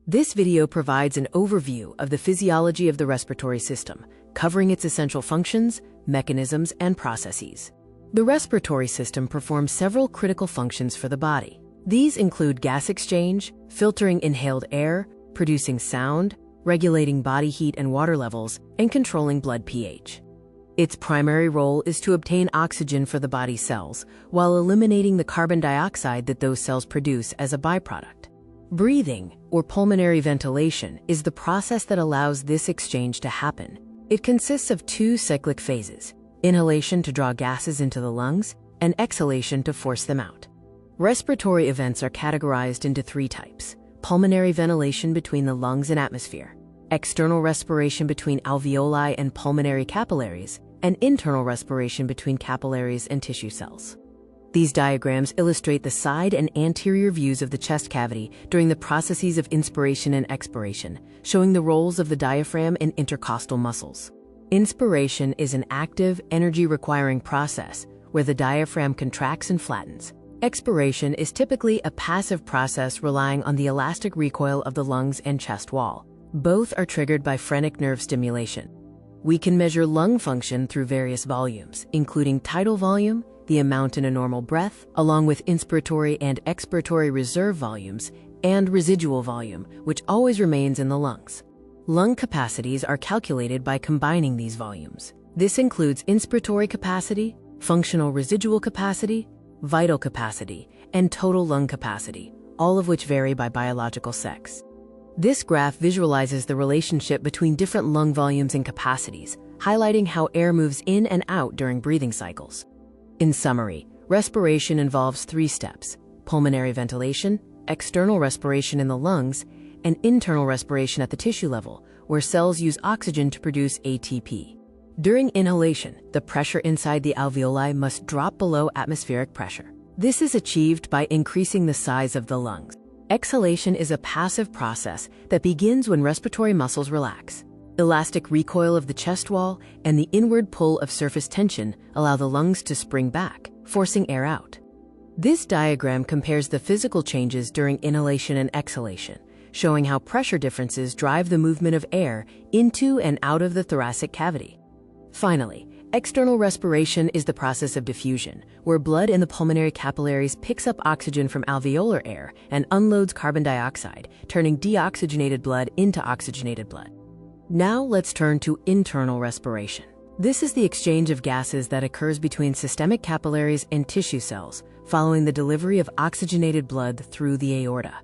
This video provides an overview of the physiology of the respiratory system, covering its essential functions, mechanisms, and processes. The respiratory system performs several critical functions for the body. These include gas exchange, filtering inhaled air, producing sound, regulating body heat and water levels, and controlling blood pH. Its primary role is to obtain oxygen for the body's cells, while eliminating the carbon dioxide that those cells produce as a byproduct. Breathing, or pulmonary ventilation, is the process that allows this exchange to happen. It consists of two cyclic phases: inhalation to draw gases into the lungs, and exhalation to force them out. Respiratory events are categorized into three types: pulmonary ventilation between the lungs and atmosphere, external respiration between alveoli and pulmonary capillaries, and internal respiration between capillaries and tissue cells. These diagrams illustrate the side and anterior views of the chest cavity during the processes of inspiration and expiration, showing the roles of the diaphragm and intercostal muscles. Inspiration is an active, energy-requiring process where the diaphragm contracts and flattens. Expiration is typically a passive process relying on the elastic recoil of the lungs and chest wall. Both are triggered by phrenic nerve stimulation. We can measure lung function through various volumes, including tidal volume, the amount in a normal breath, along with inspiratory and expiratory reserve volumes, and residual volume, which always remains in the lungs. Lung capacities are calculated by combining these volumes. This includes inspiratory capacity, functional residual capacity, vital capacity, and total lung capacity, all of which vary by biological sex. This graph visualizes the relationship between different lung volumes and capacities, highlighting how air moves in and out during breathing cycles. In summary, respiration involves three steps: pulmonary ventilation, external respiration in the lungs, and internal respiration at the tissue level, where cells use oxygen to produce ATP. During inhalation, the pressure inside the alveoli must drop below atmospheric pressure. This is achieved by increasing the size of the lungs. Exhalation is a passive process that begins when respiratory muscles relax. Elastic recoil of the chest wall and the inward pull of surface tension allow the lungs to spring back, forcing air out. This diagram compares the physical changes during inhalation and exhalation, showing how pressure differences drive the movement of air into and out of the thoracic cavity. Finally, external respiration is the process of diffusion, where blood in the pulmonary capillaries picks up oxygen from alveolar air and unloads carbon dioxide, turning deoxygenated blood into oxygenated blood. Now let's turn to internal respiration. This is the exchange of gases that occurs between systemic capillaries and tissue cells following the delivery of oxygenated blood through the aorta.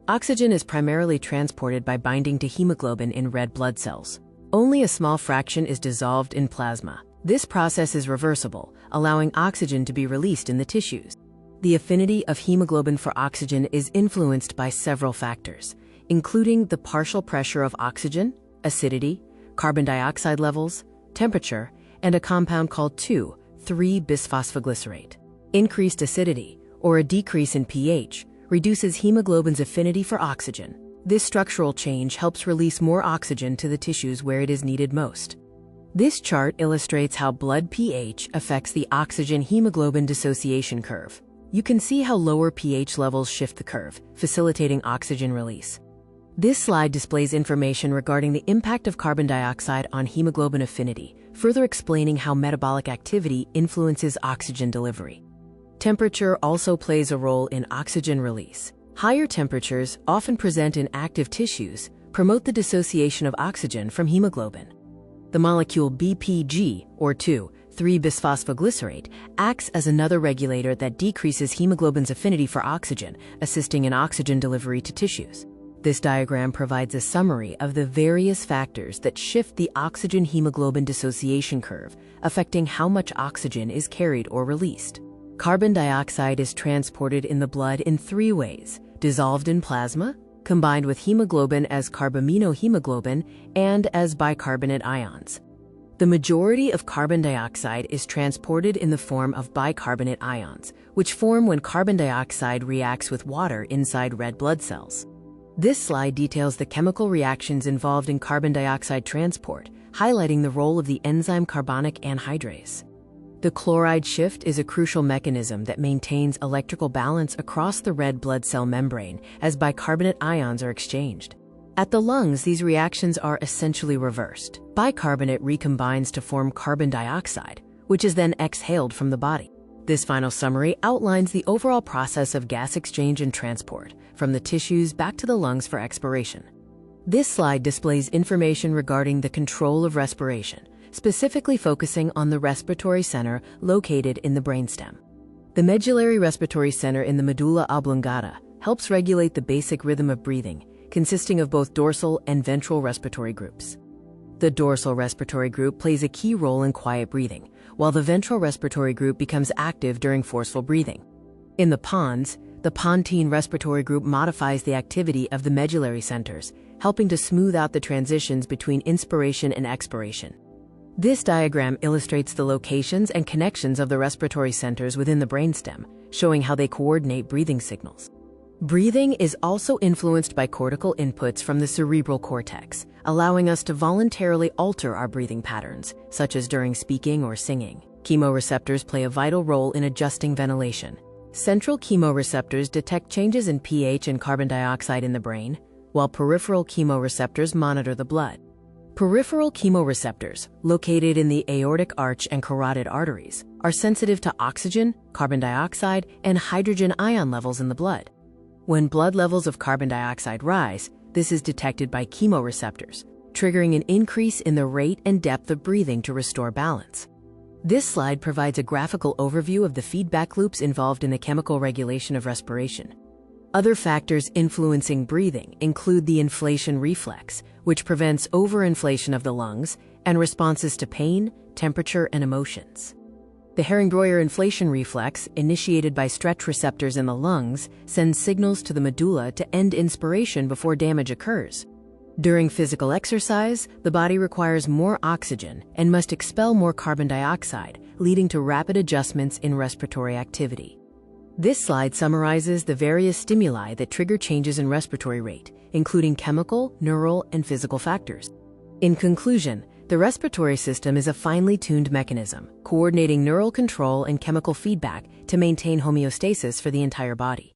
Oxygen is primarily transported by binding to hemoglobin in red blood cells. Only a small fraction is dissolved in plasma. This process is reversible, allowing oxygen to be released in the tissues. The affinity of hemoglobin for oxygen is influenced by several factors, including the partial pressure of oxygen, acidity, carbon dioxide levels, temperature, and a compound called 2,3-bisphosphoglycerate. Increased acidity, or a decrease in pH, reduces hemoglobin's affinity for oxygen. This structural change helps release more oxygen to the tissues where it is needed most. This chart illustrates how blood pH affects the oxygen-hemoglobin dissociation curve. You can see how lower pH levels shift the curve, facilitating oxygen release. This slide displays information regarding the impact of carbon dioxide on hemoglobin affinity, further explaining how metabolic activity influences oxygen delivery. Temperature also plays a role in oxygen release. Higher temperatures, often present in active tissues, promote the dissociation of oxygen from hemoglobin. The molecule BPG, or 2,3-bisphosphoglycerate, acts as another regulator that decreases hemoglobin's affinity for oxygen, assisting in oxygen delivery to tissues. This diagram provides a summary of the various factors that shift the oxygen-hemoglobin dissociation curve, affecting how much oxygen is carried or released. Carbon dioxide is transported in the blood in three ways: dissolved in plasma, combined with hemoglobin as carbaminohemoglobin, and as bicarbonate ions. The majority of carbon dioxide is transported in the form of bicarbonate ions, which form when carbon dioxide reacts with water inside red blood cells. This slide details the chemical reactions involved in carbon dioxide transport, highlighting the role of the enzyme carbonic anhydrase. The chloride shift is a crucial mechanism that maintains electrical balance across the red blood cell membrane as bicarbonate ions are exchanged. At the lungs, these reactions are essentially reversed. Bicarbonate recombines to form carbon dioxide, which is then exhaled from the body. This final summary outlines the overall process of gas exchange and transport from the tissues back to the lungs for expiration. This slide displays information regarding the control of respiration, specifically focusing on the respiratory center located in the brainstem. The medullary respiratory center in the medulla oblongata helps regulate the basic rhythm of breathing, consisting of both dorsal and ventral respiratory groups. The dorsal respiratory group plays a key role in quiet breathing, while the ventral respiratory group becomes active during forceful breathing. In the pons, the pontine respiratory group modifies the activity of the medullary centers, helping to smooth out the transitions between inspiration and expiration. This diagram illustrates the locations and connections of the respiratory centers within the brainstem, showing how they coordinate breathing signals. Breathing is also influenced by cortical inputs from the cerebral cortex, allowing us to voluntarily alter our breathing patterns, such as during speaking or singing. Chemoreceptors play a vital role in adjusting ventilation. Central chemoreceptors detect changes in pH and carbon dioxide in the brain, while peripheral chemoreceptors monitor the blood. Peripheral chemoreceptors, located in the aortic arch and carotid arteries, are sensitive to oxygen, carbon dioxide, and hydrogen ion levels in the blood. When blood levels of carbon dioxide rise, this is detected by chemoreceptors, triggering an increase in the rate and depth of breathing to restore balance. This slide provides a graphical overview of the feedback loops involved in the chemical regulation of respiration. Other factors influencing breathing include the inflation reflex, which prevents overinflation of the lungs, and responses to pain, temperature, and emotions. The Herring-Breuer inflation reflex, initiated by stretch receptors in the lungs, sends signals to the medulla to end inspiration before damage occurs. During physical exercise, the body requires more oxygen and must expel more carbon dioxide, leading to rapid adjustments in respiratory activity. This slide summarizes the various stimuli that trigger changes in respiratory rate, including chemical, neural, and physical factors. In conclusion, the respiratory system is a finely tuned mechanism, coordinating neural control and chemical feedback to maintain homeostasis for the entire body.